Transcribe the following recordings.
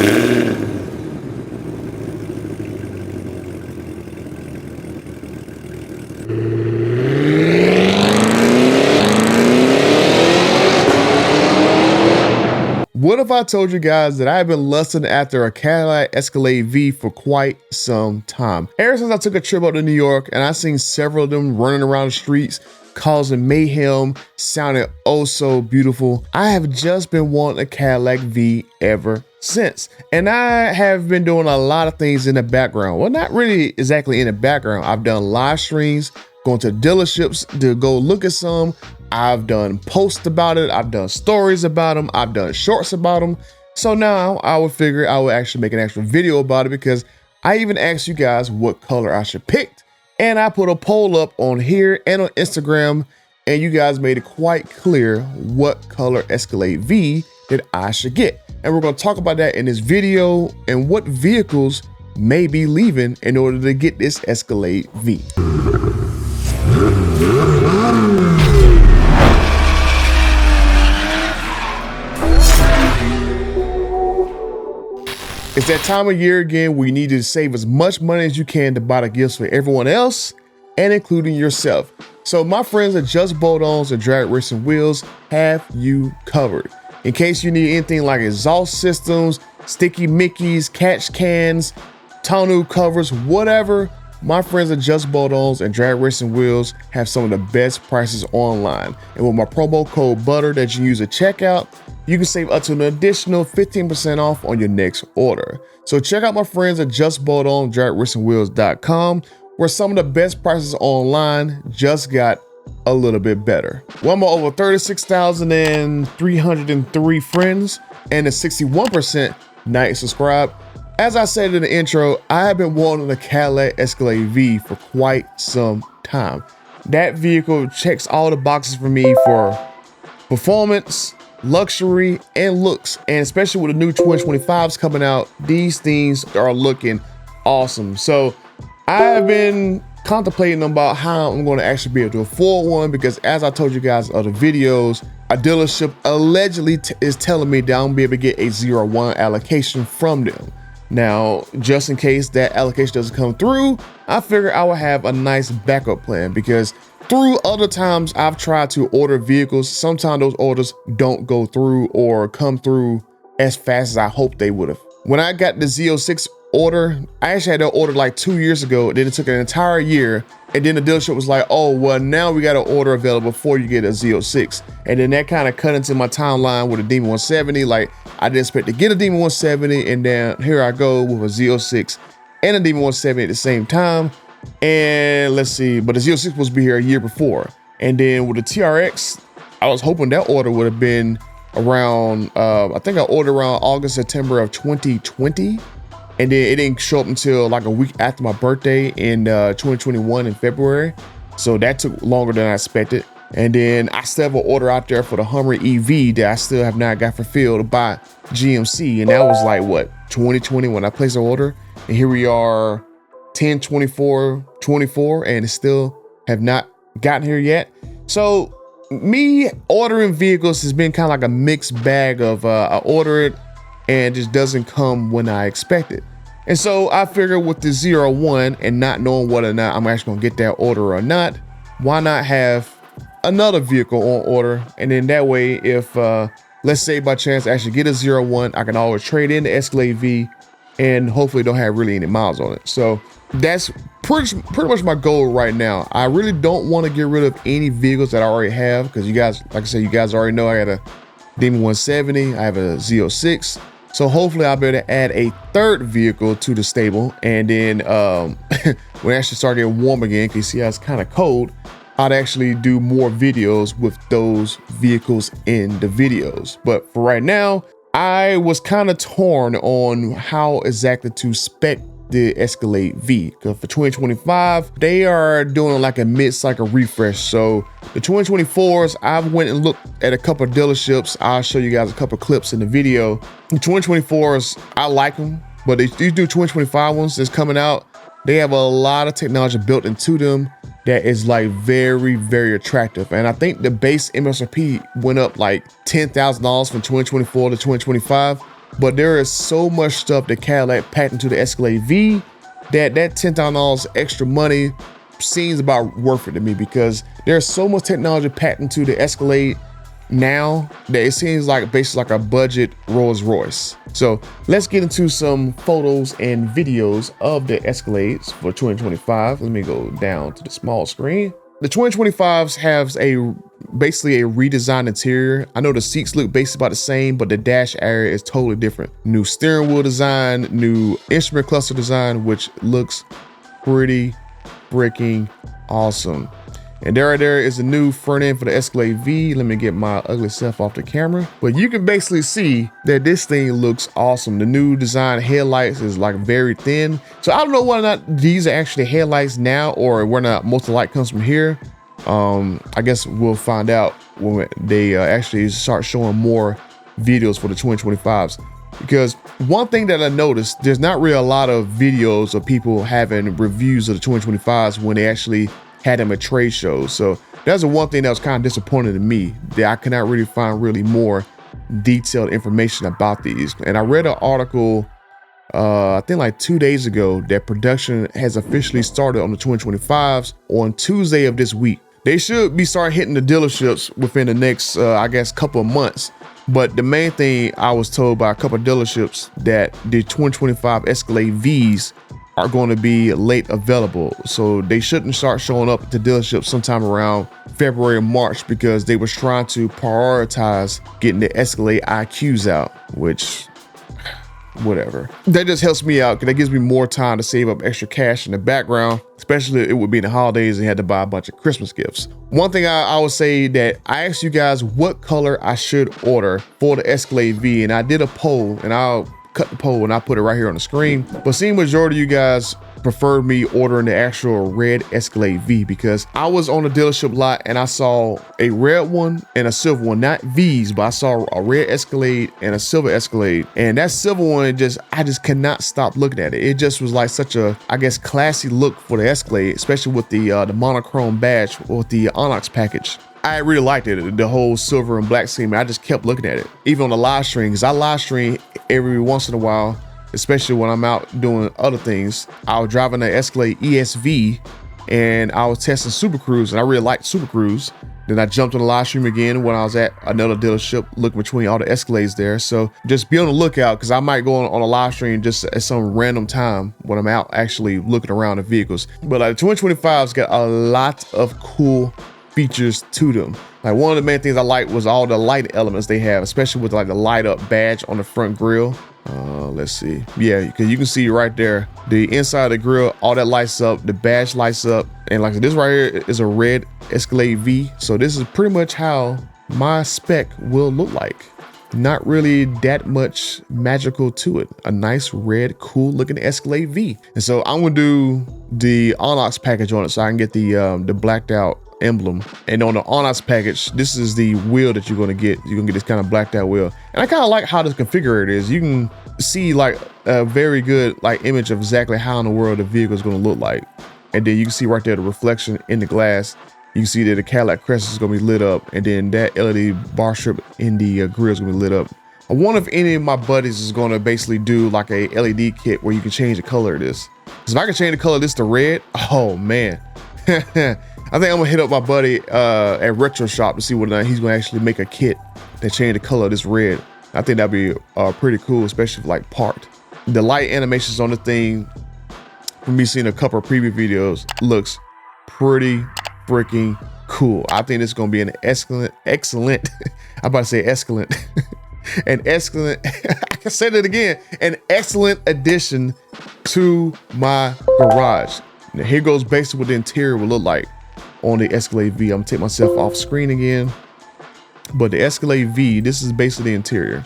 What if I told you guys that I've been lusting after a Cadillac Escalade V for quite some time? Ever since I took a trip up to New York and I seen several of them running around the streets, causing mayhem, sounding oh so beautiful. I have just been wanting a Cadillac V ever since. And I have been doing a lot of things in the background. Well, not really exactly in the background. I've done live streams, going to dealerships to go look at some. I've done posts about it. I've done stories about them. I've done shorts about them. So now I would figure I would actually make an actual video about it, because I even asked you guys what color I should pick. And I put a poll up on here and on Instagram, and you guys made it quite clear what color Escalade V that I should get. And we're going to talk about that in this video and what vehicles may be leaving in order to get this Escalade V. It's that time of year again where you need to save as much money as you can to buy the gifts for everyone else and including yourself. So my friends at Just Bolt-Ons and Drag Racing Wheels have you covered. In case you need anything like exhaust systems, sticky Mickeys, catch cans, tonneau covers, whatever, my friends at Just Bolt-Ons and Drag Racing Wheels have some of the best prices online. And with my promo code BUTTER that you use at checkout, you can save up to an additional 15% off on your next order. So check out my friends at Just Bolt-Ons, DragRacingWheels.com, where some of the best prices online just got a little bit better. Well, I'm over 36,303 friends and a 61% night subscribe. As I said in the intro, I have been wanting a Cadillac Escalade V for quite some time. That vehicle checks all the boxes for me for performance, luxury, and looks. And especially with the new 2025s coming out, these things are looking awesome. So I have been contemplating about how I'm going to actually be able to afford one, because as I told you guys in other videos, a dealership allegedly is telling me that I'm gonna be able to get a 01 allocation from them. Now, just in case that allocation doesn't come through, I figure I will have a nice backup plan, because through other times I've tried to order vehicles, sometimes those orders don't go through or come through as fast as I hoped they would have. When I got the Z06 order, I actually had that order like 2 years ago. Then it took an entire year. And then the dealership was like, oh, well, now we got an order available before you get a Z06. And then that kind of cut into my timeline with a Demon 170. Like, I didn't expect to get a Demon 170. And then here I go with a Z06 and a Demon 170 at the same time. And let's see, but the Z06 was supposed to be here a year before. And then with the TRX, I was hoping that order would have been around, I think I ordered around August, September of 2020. And then it didn't show up until like a week after my birthday in 2021 in February. So that took longer than I expected. And then I still have an order out there for the Hummer EV that I still have not got fulfilled by GMC. And that was like, what, 2020 when I placed the order? And here we are 10/24/24, and it still have not gotten here yet. So me ordering vehicles has been kind of like a mixed bag of I order it and it just doesn't come when I expect it. And so I figured with the 01 and not knowing whether or not I'm actually gonna get that order or not, why not have another vehicle on order? And then that way, if let's say by chance I actually get a 01, I can always trade in the Escalade V and hopefully don't have really any miles on it. So that's pretty much my goal right now. I really don't want to get rid of any vehicles that I already have, because you guys, like I said, you guys already know I got a Demon 170, I have a Z06. So hopefully I'll be able to add a third vehicle to the stable. And then when it actually start getting warm again, because you see how it's kind of cold, I'd actually do more videos with those vehicles in the videos. But for right now, I was kind of torn on how exactly to spec the Escalade V, because for 2025 they are doing like a mid-cycle refresh. So the 2024s, I've went and looked at a couple of dealerships. I'll show you guys a couple of clips in the video. The 2024s, I like them, but these new 2025 ones that's coming out, they have a lot of technology built into them that is like very, very attractive. And I think the base MSRP went up like $10,000 from 2024 to 2025. but there is so much stuff that Cadillac packed into the Escalade V that $10,000 extra money seems about worth it to me, because there's so much technology packed into the Escalade now that it seems like basically like a budget Rolls Royce. So let's get into some photos and videos of the Escalades for 2025. Let me go down to the small screen. The 2025s has basically a redesigned interior. I know the seats look basically about the same, but the dash area is totally different. New steering wheel design, new instrument cluster design, which looks pretty freaking awesome. And there is a new front end for the Escalade V. Let me get my ugly self off the camera. But you can basically see that this thing looks awesome. The new design headlights is like very thin. So I don't know whether or not these are actually headlights now or whether or not most of the light comes from here. I guess we'll find out when they actually start showing more videos for the 2025s. Because one thing that I noticed, there's not really a lot of videos of people having reviews of the 2025s when they actually had them at trade shows. So that's the one thing that was kind of disappointing to me, that I could not really find more detailed information about these. And I read an article, I think like 2 days ago, that production has officially started on the 2025s on Tuesday of this week. They should be start hitting the dealerships within the next, I guess, couple of months. But the main thing I was told by a couple of dealerships that the 2025 Escalade Vs are going to be late available. So they shouldn't start showing up at the dealership sometime around February or March, because they was trying to prioritize getting the Escalade IQs out, which whatever. That just helps me out because that gives me more time to save up extra cash in the background, especially it would be in the holidays and had to buy a bunch of Christmas gifts. One thing I would say that I asked you guys what color I should order for the Escalade V, and I did a poll, and I'll cut the poll and I'll put it right here on the screen. But seeing majority of you guys preferred me ordering the actual red Escalade V, because I was on the dealership lot and I saw a red one and a silver one, not V's, but I saw a red Escalade and a silver Escalade. And that silver one, I just cannot stop looking at it. It just was like such a, I guess, classy look for the Escalade, especially with the monochrome badge with the Onyx package. I really liked it, the whole silver and black scheme. I just kept looking at it, even on the live stream, because I live stream every once in a while, especially when I'm out doing other things. I was driving the Escalade ESV and I was testing Super Cruise, and I really liked Super Cruise. Then I jumped on the live stream again when I was at another dealership looking between all the Escalades there. So just be on the lookout, because I might go on a live stream just at some random time when I'm out actually looking around the vehicles. But like the 2025's got a lot of cool features to them. Like one of the main things I liked was all the light elements they have, especially with like the light up badge on the front grille. Let's see. Yeah, because you can see right there, the inside of the grille, all that lights up, the badge lights up. And like this right here is a red Escalade V. So this is pretty much how my spec will look like. Not really that much magical to it. A nice red, cool looking Escalade V. And so I'm gonna do the Onyx package on it so I can get the blacked out emblem. And on the Onyx package, this is the wheel that you're gonna get. You're gonna get this kind of blacked out wheel. And I kind of like how this configured is. You can see like a very good like image of exactly how in the world the vehicle is gonna look like. And then you can see right there the reflection in the glass. You can see that the Cadillac crest is gonna be lit up, and then that LED bar strip in the grill is gonna be lit up. I wonder if any of my buddies is gonna basically do like a LED kit where you can change the color of this. Because if I can change the color of this to red, oh man. I think I'm gonna hit up my buddy at Retro Shop to see whether he's gonna actually make a kit that change the color of this red. I think that'd be pretty cool, especially if like parked. The light animations on the thing, from me seeing a couple of preview videos, looks pretty freaking cool. I think it's gonna be an excellent I'm about to say excellent an excellent I can say that again, an excellent addition to my garage. Now here goes basically what the interior will look like on the Escalade V. I'm gonna take myself off screen again, but the Escalade V, this is basically the interior.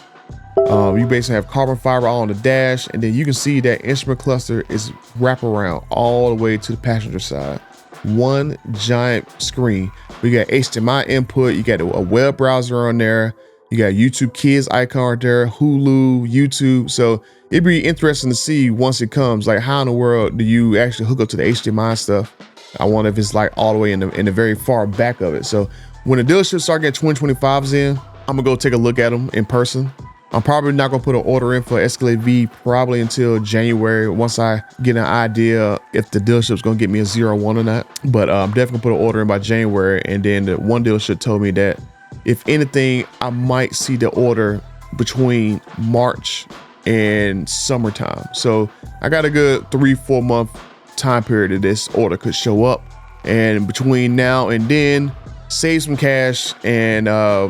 You basically have carbon fiber all on the dash, and then you can see that instrument cluster is wrap around all the way to the passenger side. One giant screen. We got HDMI input, you got a web browser on there, you got YouTube Kids icon right there, Hulu, YouTube. So it'd be interesting to see once it comes, like how in the world do you actually hook up to the HDMI stuff? I wonder if it's like all the way in the very far back of it. So when the dealerships start getting 2025s in, I'm gonna go take a look at them in person I'm probably not gonna put an order in for Escalade V probably until January, once I get an idea if the dealership's gonna get me a 01 or not. But I'm definitely gonna put an order in by January. And then the one dealership told me that if anything, I might see the order between March and summertime. So I got a good 3-4 month time period that this order could show up. And between now and then, save some cash and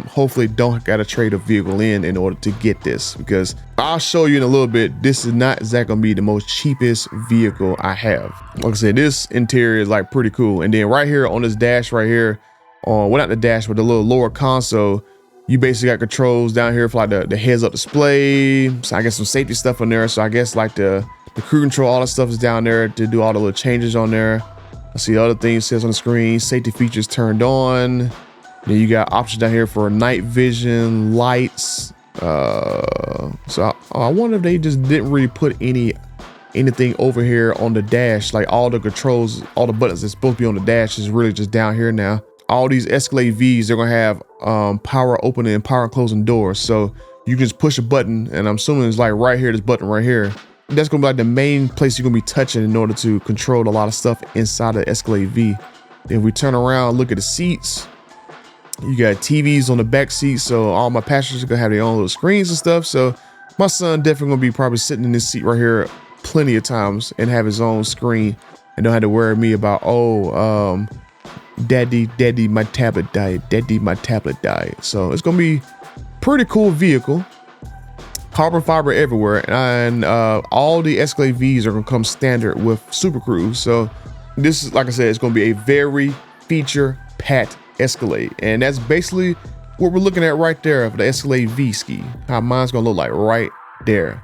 hopefully don't gotta trade a vehicle in order to get this, because I'll show you in a little bit, this is not exactly gonna be the most cheapest vehicle I have. Like I said, this interior is like pretty cool. And then right here on this dash right here, on, well, not the dash, but the little lower console, you basically got controls down here for like the heads up display. So I guess some safety stuff on there. So I guess like the cruise control, all that stuff is down there to do all the little changes on there. I see other things says on the screen, safety features turned on. Then you got options down here for night vision, lights. So I wonder if they just didn't really put anything over here on the dash. Like all the controls, all the buttons that's supposed to be on the dash is really just down here now. All these Escalade Vs, they're gonna have power opening and power closing doors. So you can just push a button, and I'm assuming it's like right here, this button right here. That's gonna be like the main place you're gonna be touching in order to control a lot of stuff inside the Escalade V. If we turn around, look at the seats, you got TVs on the back seat, so all my passengers are gonna have their own little screens and stuff. So my son definitely gonna be probably sitting in this seat right here plenty of times and have his own screen and don't have to worry me about, oh, daddy, my tablet died. Daddy, my tablet died. So it's gonna be pretty cool vehicle. Carbon fiber everywhere, and all the Escalade Vs are gonna come standard with Super Cruise. So this is, like I said, it's gonna be a very feature-packed Escalade, and that's basically what we're looking at right there for the Escalade V ski. How mine's gonna look like right there.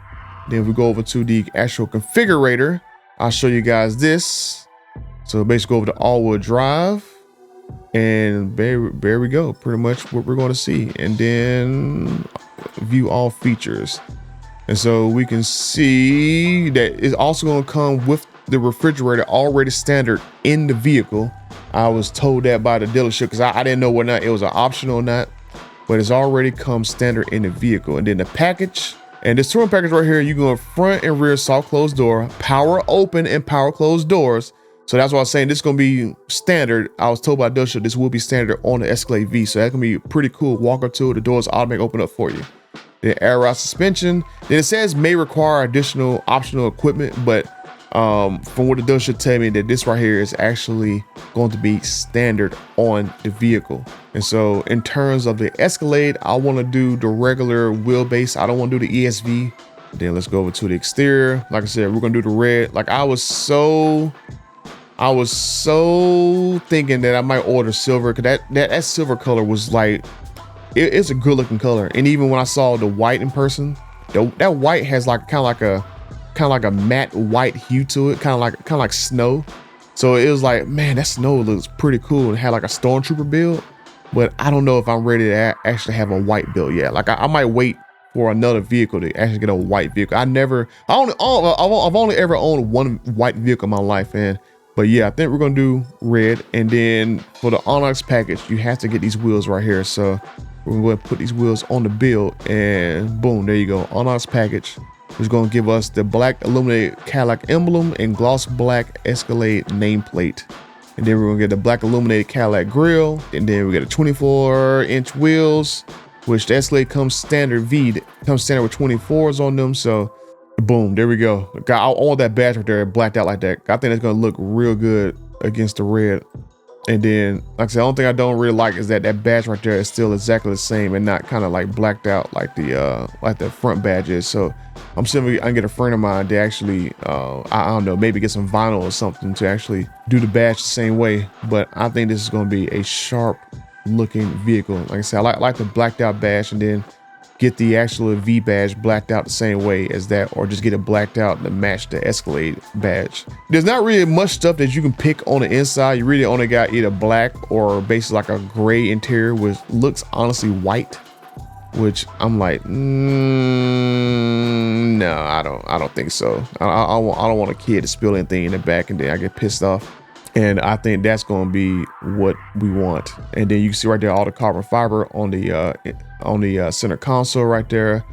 Then if we go over to the actual configurator, I'll show you guys this. So basically go over to all-wheel drive, and there we go. Pretty much what we're going to see, and then view all features. And so we can see that it's also going to come with the refrigerator already standard in the vehicle. I was told that by the dealership because I didn't know whether or not it was an option or not, but it's already come standard in the vehicle. And then the package, and this touring package right here, you go front and rear soft closed door, power open and power closed doors. So that's why I was saying this is gonna be standard. I was told by the dealership this will be standard on the Escalade V. So that's gonna be pretty cool. Walk up to it, the doors automatically open up for you. The air ride suspension. Then it says may require additional optional equipment, but from what the dealership tell me, that this right here is actually going to be standard on the vehicle. And so in terms of the Escalade, I want to do the regular wheelbase. I don't want to do the ESV. Then let's go over to the exterior. Like I said, we're gonna do the red. Like I was so thinking that I might order silver, because that silver color was like, it's a good looking color. And even when I saw the white in person, that white has like kind of like a matte white hue to it, kind of like snow. So it was like, man, that snow looks pretty cool. It had like a stormtrooper build, but I don't know if I'm ready to actually have a white build yet. Like I might wait for another vehicle to actually get a white vehicle. I've only ever owned one white vehicle in my life, and but yeah, I think we're gonna do red. And then for the Onyx package, you have to get these wheels right here. So we're gonna put these wheels on the build, and boom, there you go. Onyx package is gonna give us the black illuminated Cadillac emblem and gloss black Escalade nameplate. And then we're gonna get the black illuminated Cadillac grille, and then we get a 24-inch wheels, which the Escalade comes standard comes standard with 24s on them. So boom, there we go. Got all that badge right there blacked out like that. I think that's gonna look real good against the red. And then, like I said, the only thing I don't really like is that badge right there is still exactly the same and not kind of like blacked out like the front badge is. So I'm simply, I can get a friend of mine to actually, I don't know, maybe get some vinyl or something to actually do the badge the same way. But I think this is going to be a sharp looking vehicle. Like I said, I like the blacked out badge, and then get the actual V badge blacked out the same way as that, or just get it blacked out to match the Escalade badge. There's not really much stuff that you can pick on the inside. You really only got either black or basically like a gray interior, which looks honestly white, which I'm like, no, I don't think so. I don't want a kid to spill anything in the back and then I get pissed off. And I think that's going to be what we want. And then you can see right there all the carbon fiber on the center console right there.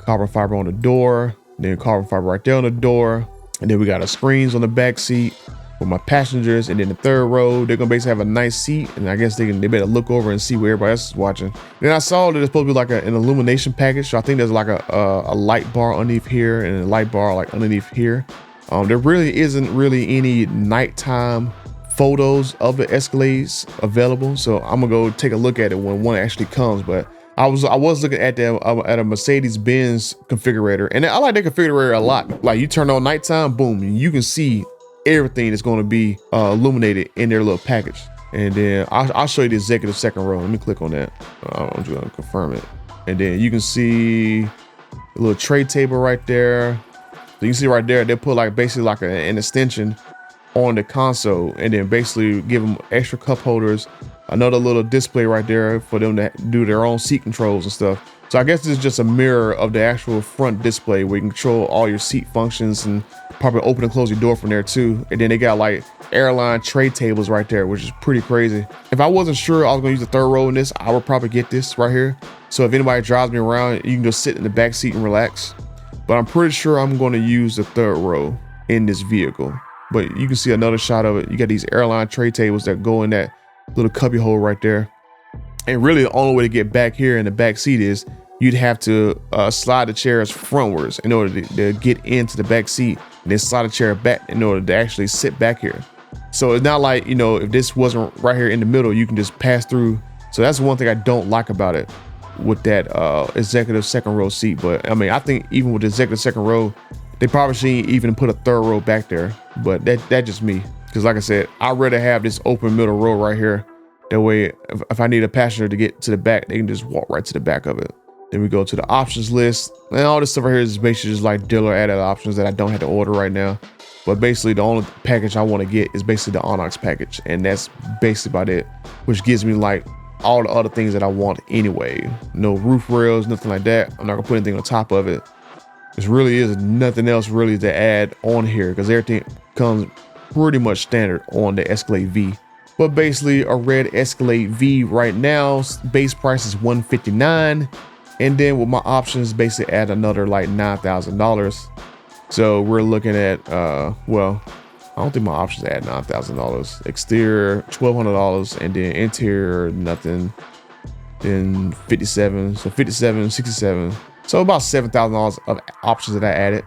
carbon fiber on the door, then carbon fiber right there on the door. And then we got our screens on the back seat for my passengers. And then the third row, they're gonna basically have a nice seat. And I guess they better look over and see where everybody else is watching. Then I saw that it's supposed to be like an illumination package. So I think there's like a light bar underneath here and a light bar like underneath here. There really isn't really any nighttime photos of the Escalades available. So I'm gonna go take a look at it when one actually comes. But I was looking at a Mercedes-Benz configurator, and I like that configurator a lot. Like you turn on nighttime, boom, and you can see everything that's going to be illuminated in their little package. And then I'll show you the executive second row. Let me click on that. I'm just gonna confirm it. And then you can see a little tray table right there. So you can see right there, they put like basically like an extension on the console, and then basically give them extra cup holders, another little display right there for them to do their own seat controls and stuff. So I guess this is just a mirror of the actual front display where you can control all your seat functions and probably open and close your door from there too. And then they got like airline tray tables right there, which is pretty crazy. If I wasn't sure I was gonna use the third row in this, I would probably get this right here. So if anybody drives me around, you can just sit in the back seat and relax. But I'm pretty sure I'm gonna use the third row in this vehicle. But you can see another shot of it. You got these airline tray tables that go in that little cubby hole right there. And really the only way to get back here in the back seat is you'd have to slide the chairs frontwards in order to get into the back seat, and then slide the chair back in order to actually sit back here. So it's not like, you know, if this wasn't right here in the middle, you can just pass through. So that's one thing I don't like about it with that executive second row seat. But I mean, I think even with the executive second row, they probably shouldn't even put a third row back there. But that's just me. Because like I said, I'd rather have this open middle row right here. That way, if I need a passenger to get to the back, they can just walk right to the back of it. Then we go to the options list. And all this stuff right here is basically just like dealer added options that I don't have to order right now. But basically, the only package I want to get is basically the Onyx package. And that's basically about it. Which gives me like all the other things that I want anyway. No roof rails, nothing like that. I'm not going to put anything on top of it. There really is nothing else really to add on here because everything comes pretty much standard on the Escalade V. But basically a red Escalade V right now, base price is $159. And then with my options, basically add another like $9,000. So we're looking at, well, I don't think my options add $9,000. Exterior, $1,200, and then interior, nothing. Then 57, so 57, 67. So about $7,000 of options that I added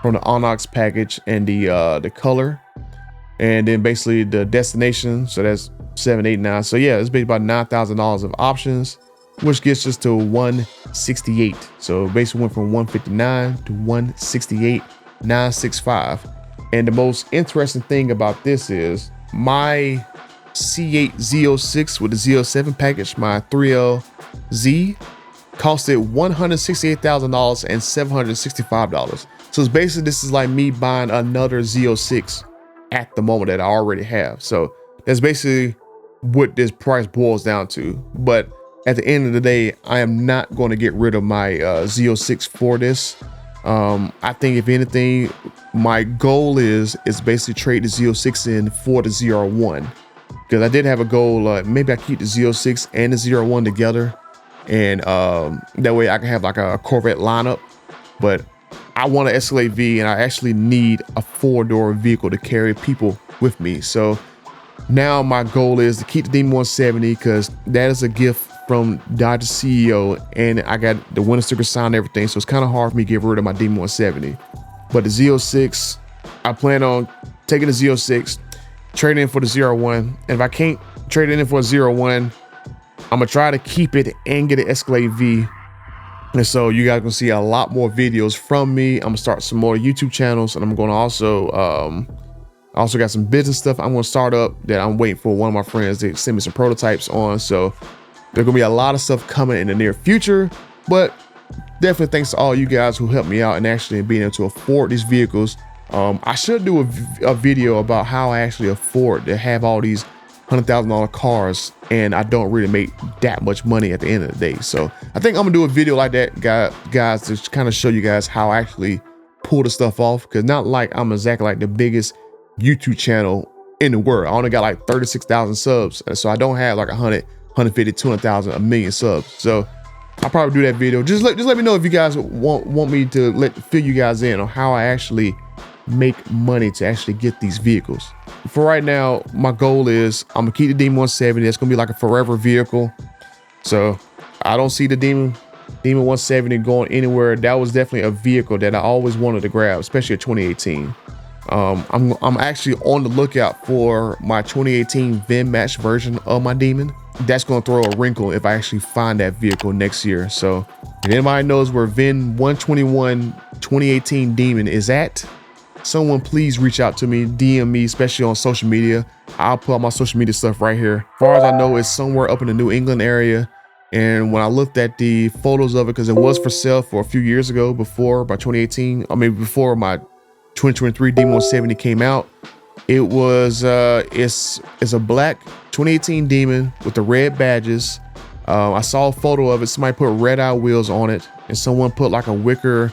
from the Onyx package and the color, and then basically the destination. So that's 7, 8, 9. So yeah, it's basically about $9,000 of options, which gets us to 168. So basically went from 159 to 168, 965. And the most interesting thing about this is my C8 Z06 with the Z07 package, my 3LZ, costed $168,000 and $765. So it's basically, this is like me buying another Z06 at the moment that I already have. So that's basically what this price boils down to. But at the end of the day, I am not going to get rid of my Z06 for this. I think if anything, my goal is basically trade the Z06 in for the ZR1. Because I did have a goal, maybe I keep the Z06 and the ZR1 together. And that way I can have like a Corvette lineup. But I want an Escalade V, and I actually need a 4-door vehicle to carry people with me. So now my goal is to keep the Demon 170 because that is a gift from Dodge CEO, and I got the winter sticker signed and everything. So it's kind of hard for me to get rid of my Demon 170. But the Z06, I plan on taking the Z06, trading in for the ZR1. And if I can't trade it in for a ZR1, I'm gonna try to keep it and get an Escalade V. And so you guys can see a lot more videos from me. I'm gonna start some more YouTube channels, and I'm gonna also got some business stuff I'm gonna start up that I'm waiting for one of my friends to send me some prototypes on. So there's gonna be a lot of stuff coming in the near future, but definitely thanks to all you guys who helped me out and actually being able to afford these vehicles. I should do a video about how I actually afford to have all these $100,000 cars, and I don't really make that much money at the end of the day. So I think I'm gonna do a video like that, guys, to kind of show you guys how I actually pull the stuff off. Because not like I'm exactly like the biggest YouTube channel in the world. I only got like 36,000 subs, so I don't have like 100, 150, 200,000, a million subs. So I'll probably do that video. Just let me know if you guys want me to fill you guys in on how I actually make money to actually get these vehicles. For right now, my goal is I'm gonna keep the Demon 170. That's gonna be like a forever vehicle. So I don't see the Demon 170 going anywhere. That was definitely a vehicle that I always wanted to grab, especially a 2018. I'm actually on the lookout for my 2018 VIN match version of my Demon. That's gonna throw a wrinkle if I actually find that vehicle next year. So if anybody knows where VIN 121 2018 Demon is at, someone please reach out to me, DM me, especially on social media. I'll put all my social media stuff right here. As far as I know, it's somewhere up in the New England area. And when I looked at the photos of it, because it was for sale for a few years ago, before my 2018, I mean before my 2023 Demon 170 came out, it was it's a black 2018 Demon with the red badges. I saw a photo of it. Somebody put red eye wheels on it, and someone put like a wicker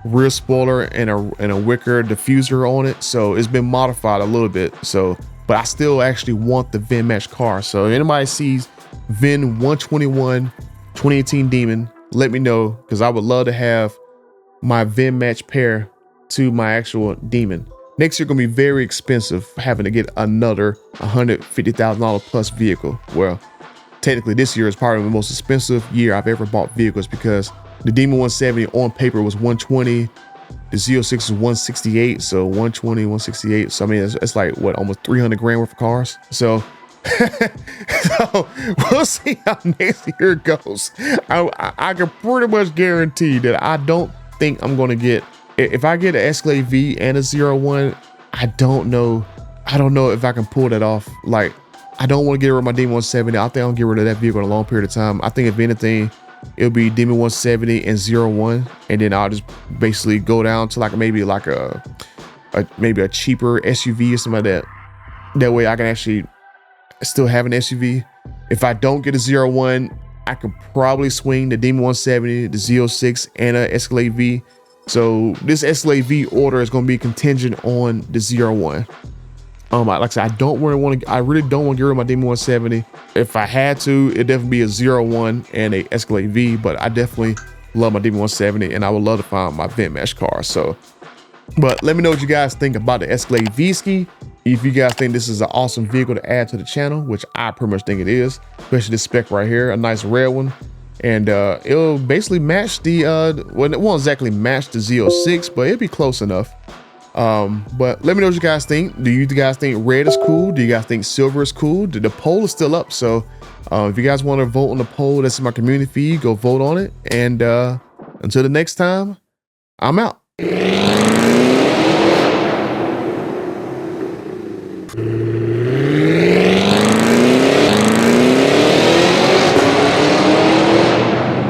rear spoiler and a wicker diffuser on it. So it's been modified a little bit. So, but I still actually want the VIN match car. So if anybody sees VIN 121 2018 Demon, let me know, because I would love to have my VIN match pair to my actual Demon. Next year gonna be very expensive, having to get another $150,000 plus vehicle. Well, technically this year is probably the most expensive year I've ever bought vehicles, because the Demon 170 on paper was 120, the Z06 is 168, so 120, 168. So I mean, it's like what, almost 300 grand worth of cars. So, so we'll see how next year goes. I can pretty much guarantee that I don't think I'm gonna get, if I get an Escalade V and a 01, I don't know if I can pull that off. Like, I don't want to get rid of my Demon 170. I think I'll get rid of that vehicle in a long period of time. I think if anything, it'll be Demon 170 and 01, and then I'll just basically go down to like maybe a cheaper SUV or something like that. That way I can actually still have an SUV. If I don't get a 01, I could probably swing the Demon 170, the Z06, and a Escalade V. So this Escalade V order is going to be contingent on the 01. Like I said, I really don't want to get rid of my Demon 170. If I had to, it'd definitely be a 01 and a Escalade V, but I definitely love my Demon 170, and I would love to find my VIN match car. So, but let me know what you guys think about the Escalade V-Ski. If you guys think this is an awesome vehicle to add to the channel, which I pretty much think it is, especially this spec right here, a nice red one. And it'll basically match the, well, it won't exactly match the Z06, but it'll be close enough. But let me know what you guys think. Do you guys think red is cool? Do you guys think silver is cool? The poll is still up. So if you guys want to vote on the poll that's in my community feed, go vote on it. And until the next time, I'm out.